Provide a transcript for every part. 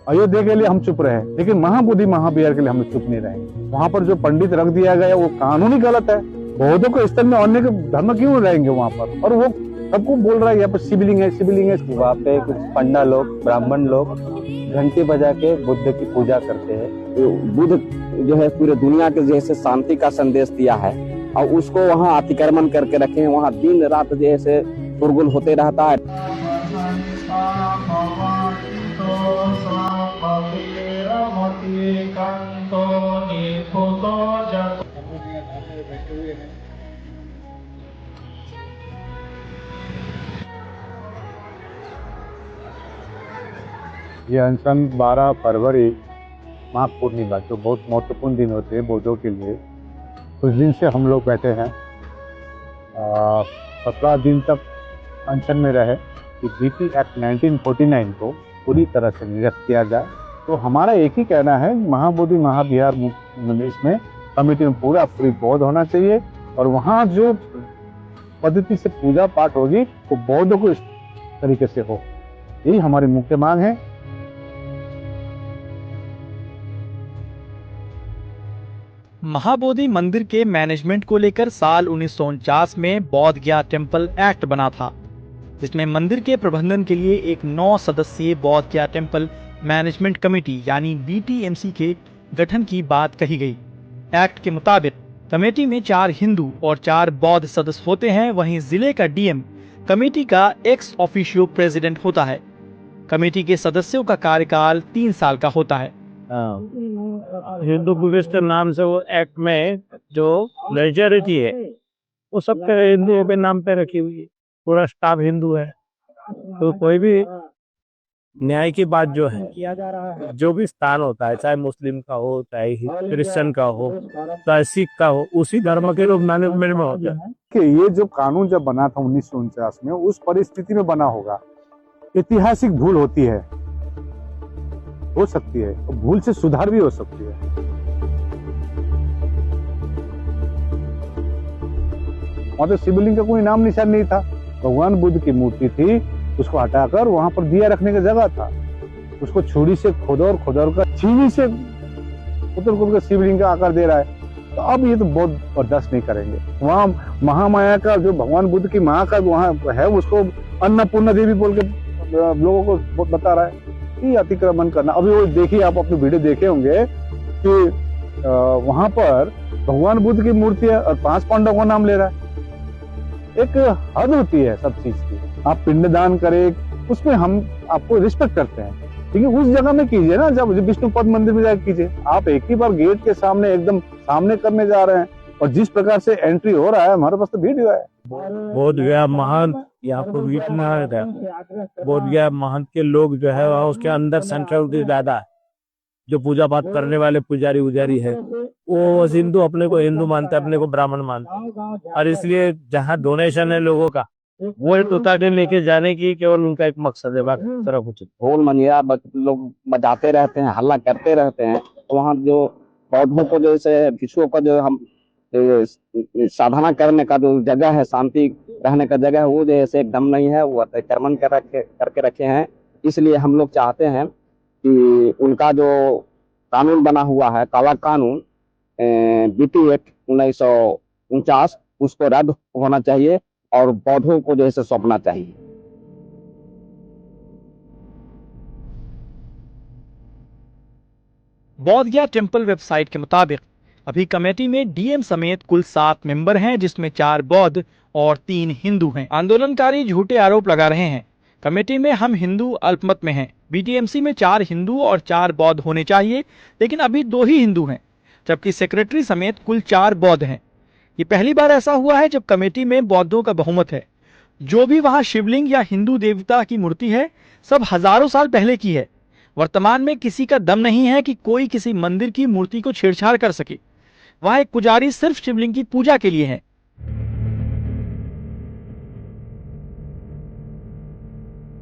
अयोध्या के लिए हम चुप रहे, लेकिन महाबोधि महाविहार के लिए हम चुप नहीं रहेंगे। वहाँ पर जो पंडित रख दिया गया वो कानूनी गलत है। बौद्धों के स्थल में अन्य के धर्म क्यों रहेंगे वहाँ पर? और वो सबको बोल रहा है यहाँ पर शिवलिंग है, शिवलिंग है। वहाँ पे कुछ पंडा लोग, ब्राह्मण लोग घंटी बजा के बुद्ध की पूजा करते हैं। बुद्ध जो है पूरे दुनिया के जैसे शांति का संदेश दिया है और उसको वहाँ अतिक्रमण करके रखे हैं। वहाँ दिन रात जैसे शोरगुल होते रहता है। ये अनशन 12 फरवरी माघ पूर्णिमा, जो बहुत महत्वपूर्ण दिन होते हैं बौद्धों के लिए, उस दिन से हम लोग बैठे हैं। 17 दिन तक अनशन में रहे कि बीटी एक्ट 1949 को पूरी तरह से निरस्त किया जाए। तो हमारा एक ही कहना है, महाबोधि महाविहार इसमें कमेटी में पूरी बौद्ध होना चाहिए और वहाँ जो पद्धति से पूजा पाठ होगी वो बौद्धों को इस तरीके से हो। यही हमारी मुख्य मांग है। महाबोधि मंदिर के मैनेजमेंट को लेकर साल 1949 में बोध गया टेम्पल एक्ट बना था, जिसमें मंदिर के प्रबंधन के लिए एक 9 सदस्यीय बोध गया टेम्पल मैनेजमेंट कमेटी यानी BTMC के गठन की बात कही गई। एक्ट के मुताबिक कमेटी में 4 हिंदू और 4 बौद्ध सदस्य होते हैं। वहीं जिले का DM कमेटी का एक्स ऑफिशियो प्रेसिडेंट होता है। कमेटी के सदस्यों का कार्यकाल 3 साल का होता है। हिंदू बुद्धिस्ट नाम से वो एक्ट में जो मेजॉरिटी है वो सब हिंदुओं के नाम पे रखी हुई है। पूरा स्टाफ हिंदू है, तो कोई भी न्याय की बात जो है किया जा रहा है। जो भी स्थान होता है, चाहे मुस्लिम का हो, चाहे क्रिश्चियन का हो, चाहे सिख का हो, उसी धर्म के लोग मैनेजमेंट में होते हैं। कि ये जो कानून जब बना था 1949 में, उस परिस्थिति में बना होगा। ऐतिहासिक भूल होती है, हो सकती है, और भूल से सुधार भी हो सकती है। वहां तो शिवलिंग का कोई नाम निशान नहीं था। भगवान बुद्ध की मूर्ति थी, उसको हटाकर वहां पर दिया रखने की जगह था। उसको छुरी से खोदौर कर चीनी से उतर शिवलिंग का आकार दे रहा है। तो अब ये तो बहुत बर्दाश्त नहीं करेंगे। वहाँ महामाया का जो भगवान बुद्ध की माँ का वहाँ है, उसको अन्नपूर्णा देवी बोल के लोगों को बहुत बता रहा है। ये अतिक्रमण करना, अभी वो देखिए, आप अपने वीडियो देखे होंगे कि वहां पर भगवान बुद्ध की मूर्ति है और 5 पांडवों का नाम ले रहा है। एक हद होती है सब चीज की। आप पिंडदान करें, उसमें हम आपको रिस्पेक्ट करते हैं, लेकिन उस जगह में कीजिए ना, जब विष्णुपद मंदिर में जाकर कीजिए। आप एक ही बार गेट के सामने एकदम सामने करने जा रहे हैं, और जिस प्रकार से एंट्री हो रहा है, हमारे पास तो वीडियो है। बोध गया महंत यहाँ पर बोध गया महंत के लोग जो है उसके अंदर सेंट्रलिटी ज्यादा है। जो पूजा पाठ करने वाले पुजारी उजारी है वो हिंदू अपने को हिंदू मानते, अपने को ब्राह्मण मानते, और इसलिए जहाँ डोनेशन है लोगों का वो तोता लेके जाने की केवल उनका एक मकसद है। तरह कुछ ढोल मंजिरा लोग बजाते रहते हैं, हल्ला करते रहते हैं। तो वहाँ जो पौधों को जैसे भिक्षुओं का जो हम साधना करने का जो जगह है, शांति रहने का जगह है, वो जैसे एकदम नहीं है, वो अतिक्रमण करके रखे हैं। इसलिए हम लोग चाहते हैं कि उनका जो कानून बना हुआ है, काला कानून BT एक्ट 1949, उसको रद्द होना चाहिए और पौधों को जैसे सौंपना चाहिए। बोध गया टेम्पल वेबसाइट के मुताबिक अभी कमेटी में DM समेत कुल 7 मेंबर हैं, जिसमें 4 बौद्ध और 3 हिंदू हैं। आंदोलनकारी झूठे आरोप लगा रहे हैं। कमेटी में हम हिंदू अल्पमत में हैं। BTMC में 4 हिंदू और 4 बौद्ध होने चाहिए, लेकिन अभी 2 ही हिंदू हैं, जबकि सेक्रेटरी समेत कुल 4 बौद्ध हैं। ये पहली बार ऐसा हुआ है जब कमेटी में बौद्धों का बहुमत है। जो भी वहां शिवलिंग या हिंदू देवता की मूर्ति है, सब हजारों साल पहले की है। वर्तमान में किसी का दम नहीं है कि कोई किसी मंदिर की मूर्ति को छेड़छाड़ कर सके। वहां एक पुजारी सिर्फ शिवलिंग की पूजा के लिए है।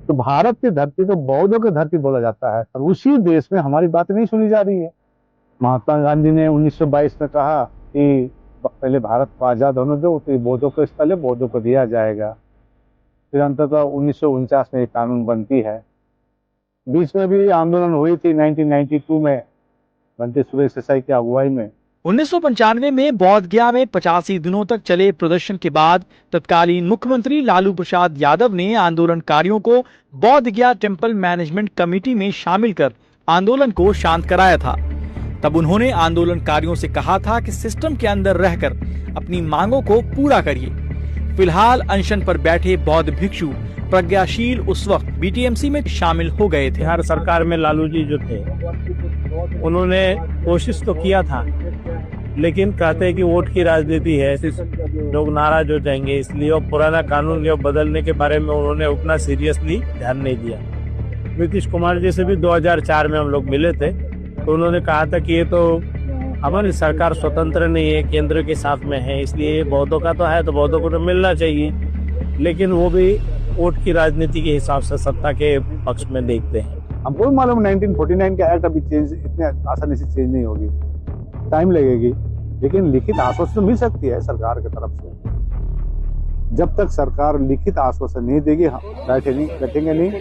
तो भारत की धरती तो बौद्धों की धरती बोला जाता है, और उसी देश में हमारी बात नहीं सुनी जा रही है। महात्मा गांधी ने 1922 में कहा कि पहले भारत को आजाद होने दो, तो बौद्धों को स्थल है, बौद्धों को दिया जाएगा। फिर अंततः 1949 में एक कानून बनती है। बीच में भी आंदोलन हुई थी 1992 में बनते सुरेश देसाई की अगुवाई में। 1995 में बोध गया में 85 दिनों तक चले प्रदर्शन के बाद तत्कालीन मुख्यमंत्री लालू प्रसाद यादव ने आंदोलनकारियों को बोध गया टेम्पल मैनेजमेंट कमेटी में शामिल कर आंदोलन को शांत कराया था। तब उन्होंने आंदोलनकारियों से कहा था कि सिस्टम के अंदर रहकर अपनी मांगों को पूरा करिए। फिलहाल अनशन पर बैठे बौद्ध भिक्षु प्रज्ञाशील उस वक्त बीटीएमसी में शामिल हो गए थे। बिहार सरकार में लालू जी जो थे उन्होंने कोशिश तो किया था, लेकिन कहते हैं कि वोट की राजनीति है, लोग नाराज हो जाएंगे, इसलिए और पुराना कानून जो बदलने के बारे में उन्होंने उतना सीरियसली ध्यान नहीं दिया। नीतीश कुमार जी से भी 2004 में हम लोग मिले थे, तो उन्होंने कहा था कि ये तो हमारी सरकार स्वतंत्र नहीं है, केंद्र के साथ में है, इसलिए बौद्धों का तो है तो बौद्धों को तो मिलना चाहिए, लेकिन वो भी वोट की राजनीति के हिसाब से सत्ता के पक्ष में देखते हैं। हमको भी मालूम 1949 का एक्ट अभी चेंज इतने आसानी से चेंज नहीं होगी, टाइम लगेगी, लेकिन लिखित आश्वासन मिल सकती है सरकार की तरफ से। जब तक सरकार लिखित आश्वासन नहीं देगी हम बैठेंगे नहीं।